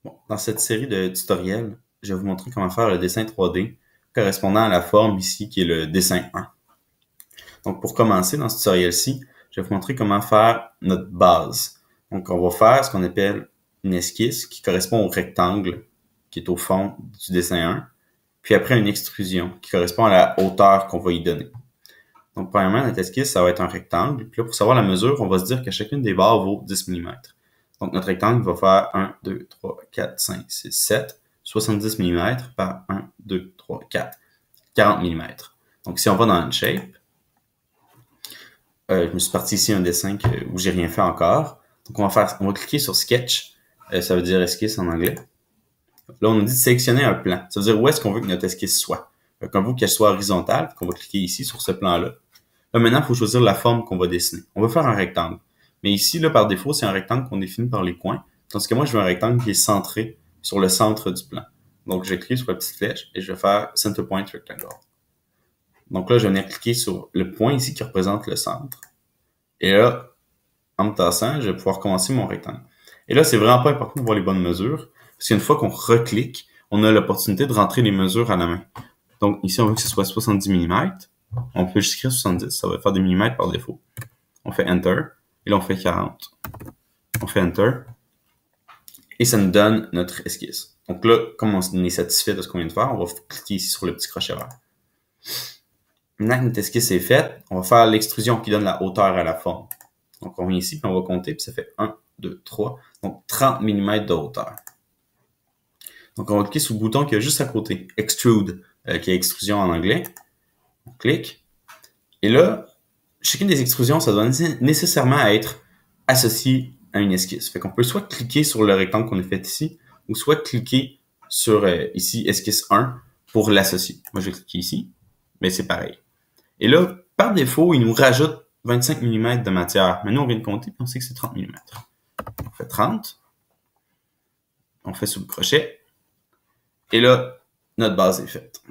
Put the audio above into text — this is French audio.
Bon, dans cette série de tutoriels, je vais vous montrer comment faire le dessin 3D correspondant à la forme ici qui est le dessin 1. Donc pour commencer dans ce tutoriel-ci, je vais vous montrer comment faire notre base. Donc on va faire ce qu'on appelle une esquisse qui correspond au rectangle qui est au fond du dessin 1, puis après une extrusion qui correspond à la hauteur qu'on va y donner. Donc premièrement, notre esquisse, ça va être un rectangle. Puis là, pour savoir la mesure, on va se dire que chacune des barres vaut 10 mm. Donc notre rectangle va faire 1, 2, 3, 4, 5, 6, 7, 70 mm par 1, 2, 3, 4, 40 mm. Donc si on va dans Shape, je me suis parti ici un dessin où j'ai rien fait encore. Donc on va cliquer sur Sketch, ça veut dire esquisse en anglais. Là, on nous dit de sélectionner un plan. Ça veut dire où est-ce qu'on veut que notre esquisse soit. Comme vous, qu'elle soit horizontale, on va cliquer ici sur ce plan-là. Là, maintenant, il faut choisir la forme qu'on va dessiner. On va faire un rectangle. Mais ici, là, par défaut, c'est un rectangle qu'on définit par les coins. Tandis que moi, je veux un rectangle qui est centré sur le centre du plan. Donc, je vais cliquer sur la petite flèche et je vais faire Center Point Rectangle. Donc là, je vais venir cliquer sur le point ici qui représente le centre. Et là, en me tassant, je vais pouvoir commencer mon rectangle. Et là, c'est vraiment pas important de voir les bonnes mesures, parce qu'une fois qu'on reclique, on a l'opportunité de rentrer les mesures à la main. Donc ici, on veut que ce soit 70 mm. On peut juste écrire 70, ça va faire des millimètres par défaut. On fait Enter, et là on fait 40. On fait Enter, et ça nous donne notre esquisse. Donc là, comme on est satisfait de ce qu'on vient de faire, on va cliquer ici sur le petit crochet vert. Maintenant que notre esquisse est faite, on va faire l'extrusion qui donne la hauteur à la forme. Donc on vient ici, puis on va compter, puis ça fait 1, 2, 3, donc 30 mm de hauteur. Donc on va cliquer sur le bouton qui est juste à côté, Extrude, qui est extrusion en anglais. On clique. Et là, chacune des extrusions, ça doit nécessairement être associé à une esquisse. Fait qu'on peut soit cliquer sur le rectangle qu'on a fait ici, ou soit cliquer sur ici, esquisse 1, pour l'associer. Moi, je vais cliquer ici, mais c'est pareil. Et là, par défaut, il nous rajoute 25 mm de matière. Maintenant, on vient de compter, puis on sait que c'est 30 mm. On fait 30. On fait sur le crochet. Et là, notre base est faite.